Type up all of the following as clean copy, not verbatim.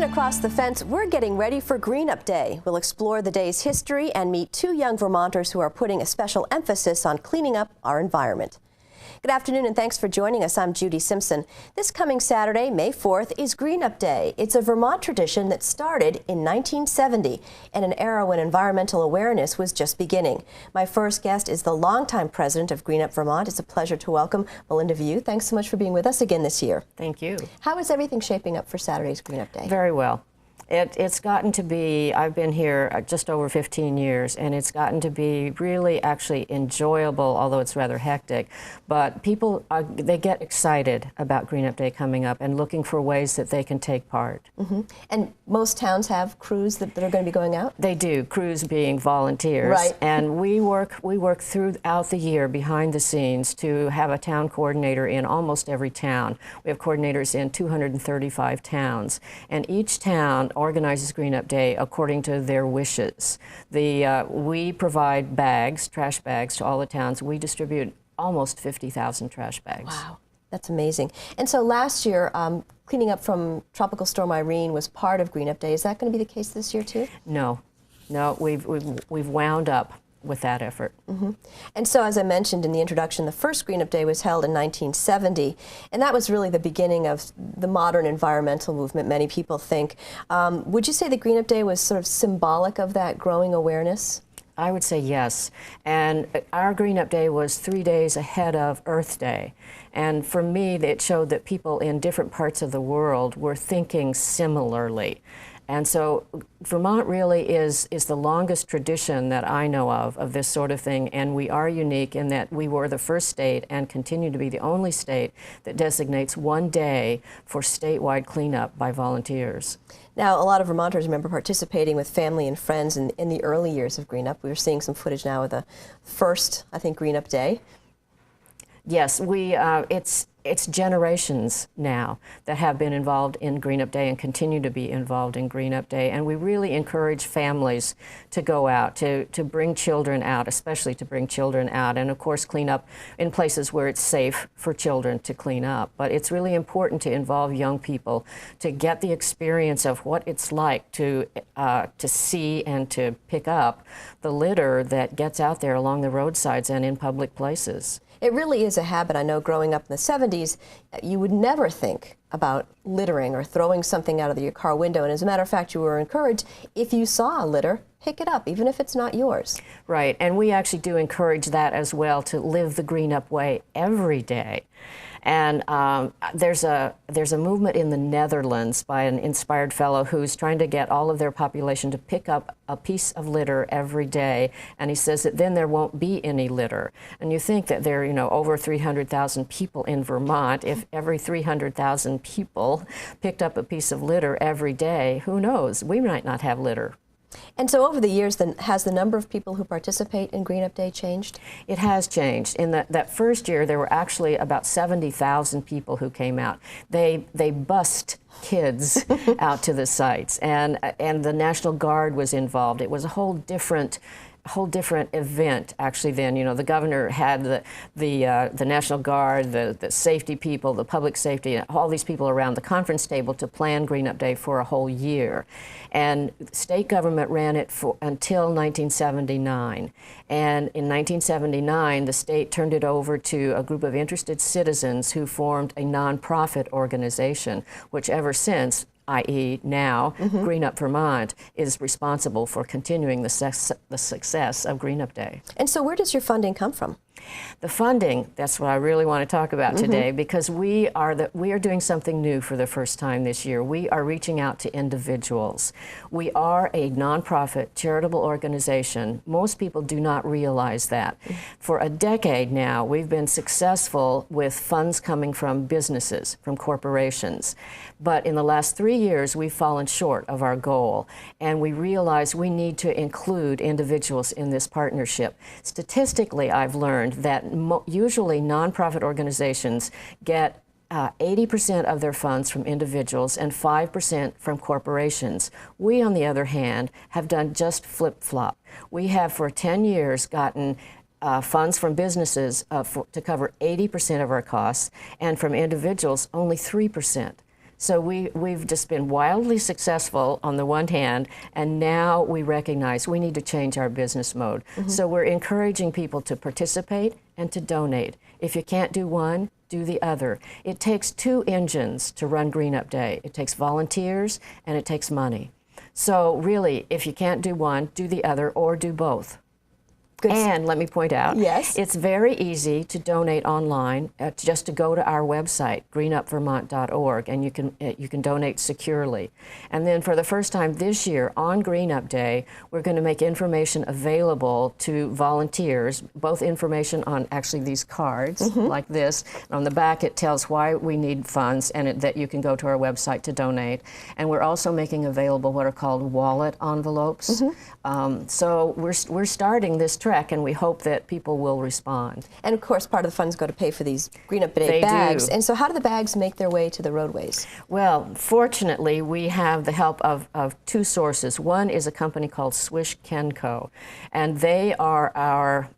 across the fence, we're getting ready for Green Up Day. We'll explore the day's history and meet two young Vermonters who are putting a special emphasis on cleaning up our environment. Good afternoon and thanks for joining us. I'm Judy Simpson. This coming Saturday, May 4th, is Green Up Day. It's a Vermont tradition that started in 1970 in an era when environmental awareness was just beginning. My first guest is the longtime president of Green Up Vermont. It's a pleasure to welcome Melinda Vieux. Thanks so much for being with us again this year. Thank you. How is everything shaping up for Saturday's Green Up Day? Very well. It's gotten to be, I've been here just over 15 years, and it's gotten to be really actually enjoyable, although it's rather hectic. But people, they get excited about Green Up Day coming up and looking for ways that they can take part. Mm-hmm. And most towns have crews that are going to be going out? They do, crews being volunteers. Right. And we work throughout the year behind the scenes to have a town coordinator in almost every town. We have coordinators in 235 towns, and each town organizes Green Up Day according to their wishes. We provide bags, trash bags, to all the towns. We distribute almost 50,000 trash bags. Wow, that's amazing. And so last year, cleaning up from Tropical Storm Irene was part of Green Up Day. Is that going to be the case this year too? No, we've wound up with that effort. Mm-hmm. And so, as I mentioned in the introduction, the first Green Up Day was held in 1970, and that was really the beginning of the modern environmental movement, many people think. Would you say that Green Up Day was sort of symbolic of that growing awareness? I would say yes. And our Green Up Day was 3 days ahead of Earth Day. And for me, it showed that people in different parts of the world were thinking similarly. And so Vermont really is the longest tradition that I know of this sort of thing, and we are unique in that we were the first state and continue to be the only state that designates one day for statewide cleanup by volunteers. Now, a lot of Vermonters remember participating with family and friends in the early years of Green Up. We were seeing some footage now of the first, I think, Green Up Day. Yes, it's generations now that have been involved in Green Up Day and continue to be involved in Green Up Day. And we really encourage families to go out, to bring children out, especially to bring children out, and of course clean up in places where it's safe for children to clean up. But it's really important to involve young people to get the experience of what it's like to see and to pick up the litter that gets out there along the roadsides and in public places. It really is a habit. I know growing up in the 70s, you would never think about littering or throwing something out of your car window. And as a matter of fact, you were encouraged, if you saw a litter, pick it up, even if it's not yours. Right, and we actually do encourage that as well, to live the Green Up way every day. And there's a movement in the Netherlands by an inspired fellow who's trying to get all of their population to pick up a piece of litter every day, and he says that then there won't be any litter. And you think that there are, over 300,000 people in Vermont. If every 300,000 people picked up a piece of litter every day, who knows? We might not have litter. And so over the years, then, has the number of people who participate in Green Up Day changed? It has changed. In that first year, there were actually about 70,000 people who came out. They bussed kids out to the sites, and the National Guard was involved. It was a whole different event, actually. Then, the governor had the National Guard, the safety people, the public safety, all these people around the conference table to plan Green Up Day for a whole year. And state government ran it until 1979. And in 1979, the state turned it over to a group of interested citizens who formed a nonprofit organization, which ever since, i.e. now, Green Up Vermont is responsible for continuing the success of Green Up Day. And so where does your funding come from? The funding, that's what I really want to talk about today, because we are doing something new for the first time this year. We are reaching out to individuals. We are a nonprofit charitable organization. Most people do not realize that. For a decade now, we've been successful with funds coming from businesses, from corporations. But in the last 3 years, we've fallen short of our goal, and we realize we need to include individuals in this partnership. Statistically, I've learned that usually nonprofit organizations get 80% of their funds from individuals and 5% from corporations. We, on the other hand, have done just flip-flop. We have for 10 years gotten funds from businesses to cover 80% of our costs, and from individuals only 3%. So we've just been wildly successful on the one hand, and now we recognize we need to change our business mode. So we're encouraging people to participate and to donate. If you can't do one, do the other. It takes two engines to run Green Up Day. It takes volunteers and it takes money. So really, if you can't do one, do the other or do both. Good. And let me point out, yes, it's very easy to donate online. Just to go to our website, greenupvermont.org, and you can donate securely. And then for the first time this year on Green Up Day, we're going to make information available to volunteers, both information on actually these cards like this. And on the back it tells why we need funds and that you can go to our website to donate. And we're also making available what are called wallet envelopes. So we're starting this trend, and we hope that people will respond. And of course, part of the funds go to pay for these Green Up Day bags. And so how do the bags make their way to the roadways? Well, fortunately, we have the help of two sources. One is a company called Swish Kenco, and they are our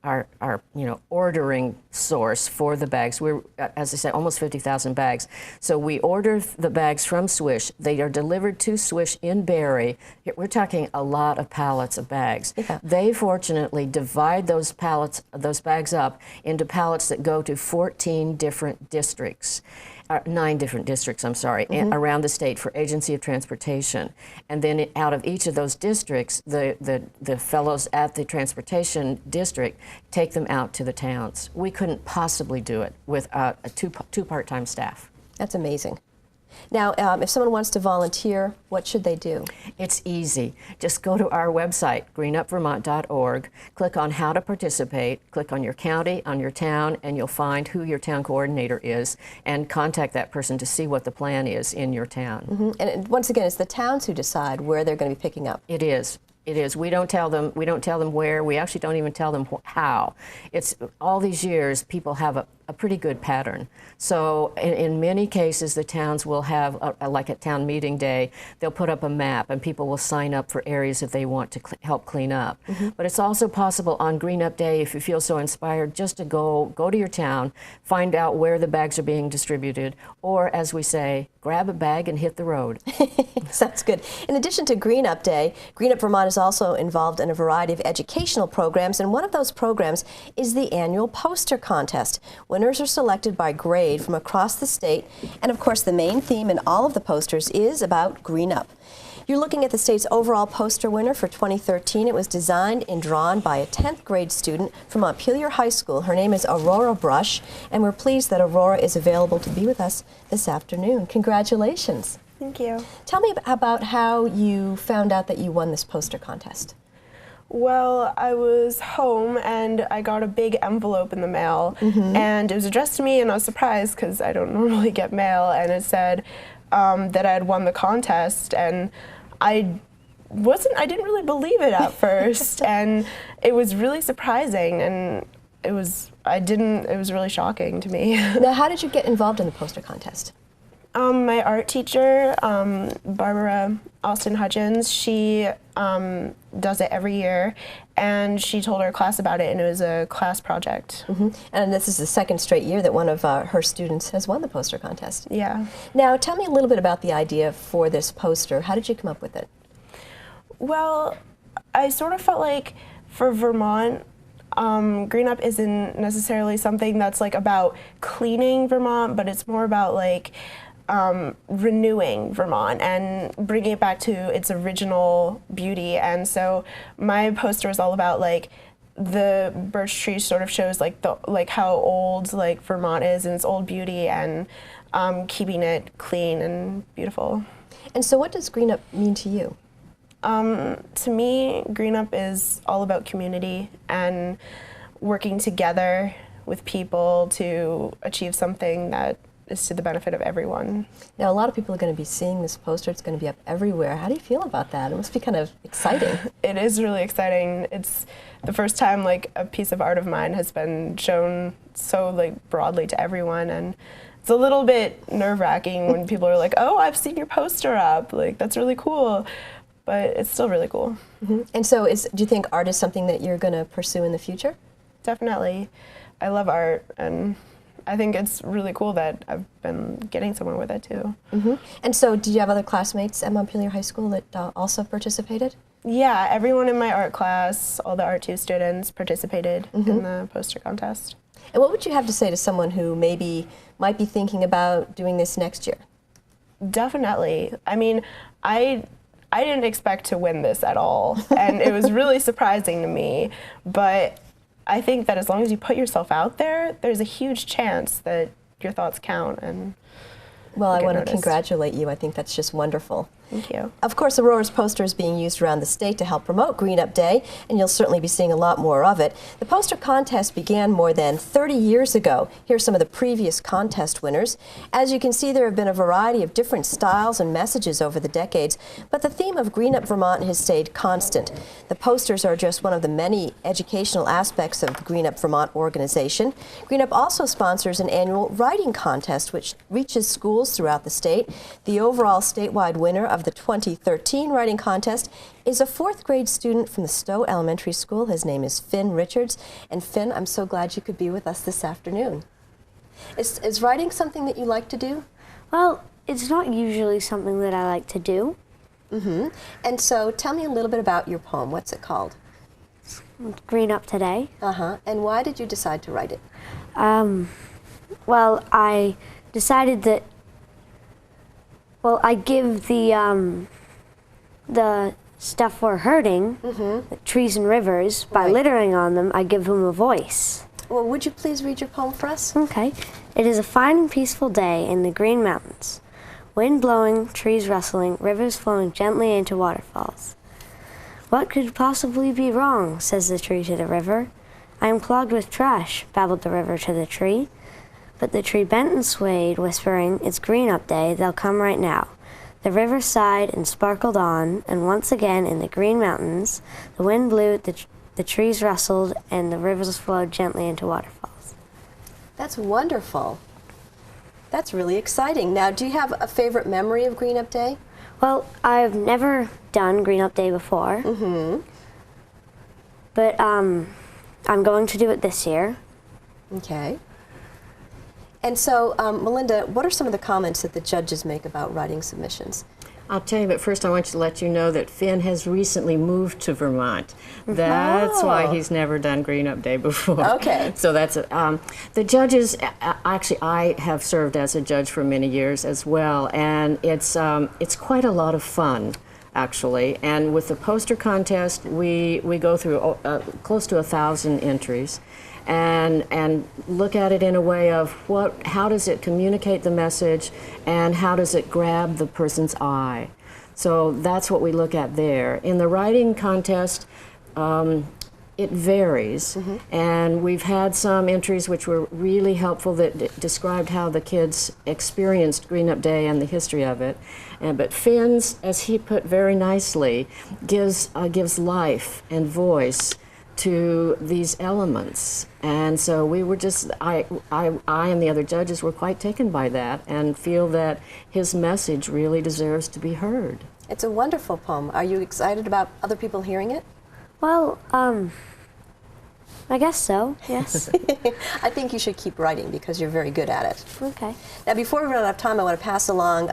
ordering source for the bags. We're, as I said, almost 50,000 bags. So we order the bags from Swish. They are delivered to Swish in Barrie. We're talking a lot of pallets of bags. Yeah. They fortunately divide those bags up into pallets that go to 14 different districts. 9 different districts, I'm sorry, around the state for Agency of Transportation. And then out of each of those districts, the fellows at the transportation district take them out to the towns. We couldn't possibly do it without two part-time staff. That's amazing. Now, if someone wants to volunteer, what should they do? It's easy. Just go to our website, greenupvermont.org, click on how to participate, click on your county, on your town, and you'll find who your town coordinator is, and contact that person to see what the plan is in your town. And once again, it's the towns who decide where they're going to be picking up. It is. It is. We don't tell them where. We actually don't even tell them how. It's all these years people have a pretty good pattern. So in many cases, the towns will have, like at town meeting day, they'll put up a map and people will sign up for areas that they want to help clean up. But it's also possible on Green Up Day, if you feel so inspired, just to go to your town, find out where the bags are being distributed, or as we say, grab a bag and hit the road. Sounds good. In addition to Green Up Day, Green Up Vermont is also involved in a variety of educational programs, and one of those programs is the annual poster contest. Winners are selected by grade from across the state, and of course the main theme in all of the posters is about Green Up. You're looking at the state's overall poster winner for 2013. It was designed and drawn by a 10th grade student from Montpelier High School. Her name is Aurora Brush, and we're pleased that Aurora is available to be with us this afternoon. Congratulations. Thank you. Tell me about how you found out that you won this poster contest. Well, I was home and I got a big envelope in the mail, and it was addressed to me, and I was surprised because I don't normally get mail, and it said that I had won the contest, and I didn't really believe it at first, and it was really surprising, and it was really shocking to me. Now, how did you get involved in the poster contest? My art teacher, Barbara Austin Hutchins, she does it every year, and she told our class about it, and it was a class project. And this is the second straight year that one of her students has won the poster contest. Yeah. Now, tell me a little bit about the idea for this poster. How did you come up with it? Well, I sort of felt like for Vermont, Green Up isn't necessarily something that's like about cleaning Vermont, but it's more about like renewing Vermont and bringing it back to its original beauty. And so my poster is all about like the birch tree sort of shows like how old like Vermont is and its old beauty, and keeping it clean and beautiful. And so what does Green Up mean to you? To me, Green Up is all about community and working together with people to achieve something that is to the benefit of everyone. Now, a lot of people are going to be seeing this poster. It's going to be up everywhere. How do you feel about that? It must be kind of exciting. It is really exciting. It's the first time like a piece of art of mine has been shown so like broadly to everyone, and it's a little bit nerve-wracking when people are like, "Oh, I've seen your poster up. Like, that's really cool." But it's still really cool. And so do you think art is something that you're going to pursue in the future? Definitely. I love art, and I think it's really cool that I've been getting somewhere with it too. And so did you have other classmates at Montpelier High School that also participated? Yeah, everyone in my art class, all the Art 2 students participated in the poster contest. And what would you have to say to someone who maybe might be thinking about doing this next year? Definitely. I mean, I didn't expect to win this at all, and it was really surprising to me, but I think that as long as you put yourself out there, there's a huge chance that your thoughts count. And well, I want to congratulate you. I think that's just wonderful. Thank you. Of course, Aurora's poster is being used around the state to help promote Green Up Day, and you'll certainly be seeing a lot more of it. The poster contest began more than 30 years ago. Here's some of the previous contest winners. As you can see, there have been a variety of different styles and messages over the decades, but the theme of Green Up Vermont has stayed constant. The posters are just one of the many educational aspects of the Green Up Vermont organization. Green Up also sponsors an annual writing contest, which reaches schools throughout the state. The overall statewide winner of the 2013 writing contest is a 4th grade student from the Stowe Elementary School. His name is Finn Richards. And Finn, I'm so glad you could be with us this afternoon. Is writing something that you like to do? Well, it's not usually something that I like to do. And so tell me a little bit about your poem. What's it called? Green Up Today. And why did you decide to write it? Well, I decided that I give the stuff we're hurting, the trees and rivers, by littering on them, I give them a voice. Well, would you please read your poem for us? Okay. It is a fine and peaceful day in the Green Mountains. Wind blowing, trees rustling, rivers flowing gently into waterfalls. What could possibly be wrong, says the tree to the river. I am clogged with trash, babbled the river to the tree. But the tree bent and swayed, whispering, it's Green Up Day, they'll come right now. The river sighed and sparkled on, and once again in the Green Mountains, the wind blew, the trees rustled, and the rivers flowed gently into waterfalls. That's wonderful. That's really exciting. Now, do you have a favorite memory of Green Up Day? Well, I've never done Green Up Day before. But I'm going to do it this year. Okay. And so, Melinda, what are some of the comments that the judges make about writing submissions? I'll tell you, but first I want to let you know that Finn has recently moved to Vermont. That's why he's never done Green Up Day before. Okay. So that's the judges. Actually, I have served as a judge for many years as well, and it's quite a lot of fun, actually. And with the poster contest, we go through close to 1,000 entries. And look at it in a way of how does it communicate the message, and how does it grab the person's eye. So that's what we look at there. In the writing contest, it varies, and we've had some entries which were really helpful that described how the kids experienced Green Up Day and the history of it. But Finn's, as he put very nicely, gives life and voice to these elements. And so we were just, I and the other judges were quite taken by that and feel that his message really deserves to be heard. It's a wonderful poem. Are you excited about other people hearing it? Well, I guess so, yes. I think you should keep writing because you're very good at it. Okay. Now, before we run out of time, I want to pass along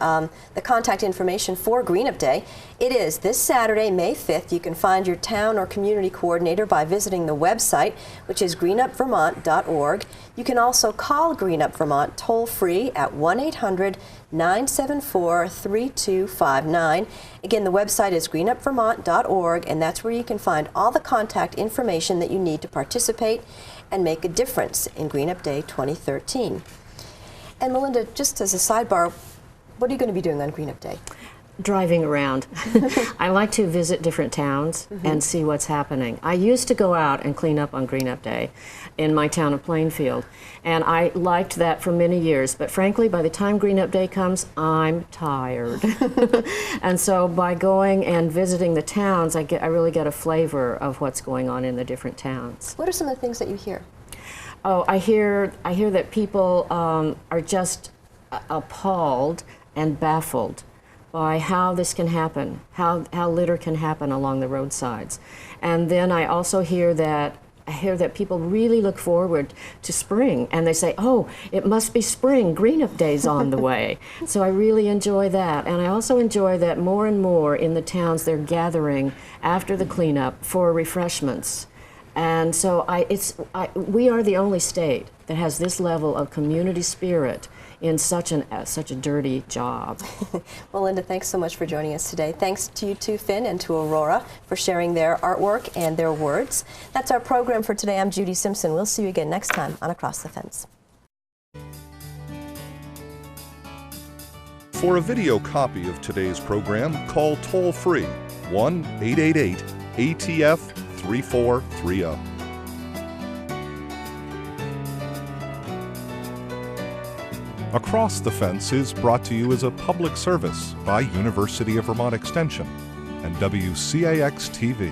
the contact information for Green Up Day. It is this Saturday, May 5th. You can find your town or community coordinator by visiting the website, which is greenupvermont.org. You can also call Green Up Vermont toll-free at 1-800-974-3259. Again, the website is greenupvermont.org, and that's where you can find all the contact information that you need to participate and make a difference in Green Up Day 2013. And Melinda, just as a sidebar, what are you going to be doing on Green Up Day? Driving around. I like to visit different towns and see what's happening. I used to go out and clean up on Green Up Day in my town of Plainfield, and I liked that for many years, but frankly, by the time Green Up Day comes, I'm tired. And so by going and visiting the towns, I really get a flavor of what's going on in the different towns. What are some of the things that you hear? Oh, I hear that people are just appalled and baffled by how this can happen, how litter can happen along the roadsides. And then I also hear that hear that people really look forward to spring, and they say, oh, it must be spring, Green Up Day's on the way. So I really enjoy that. And I also enjoy that more and more in the towns they're gathering after the cleanup for refreshments. And so we are the only state that has this level of community spirit in such a dirty job. Well, Linda, thanks so much for joining us today. Thanks to you too, Finn, and to Aurora for sharing their artwork and their words. That's our program for today. I'm Judy Simpson. We'll see you again next time on Across the Fence. For a video copy of today's program, call toll-free 1-888-ATF-3430. Across the Fence is brought to you as a public service by University of Vermont Extension and WCAX-TV.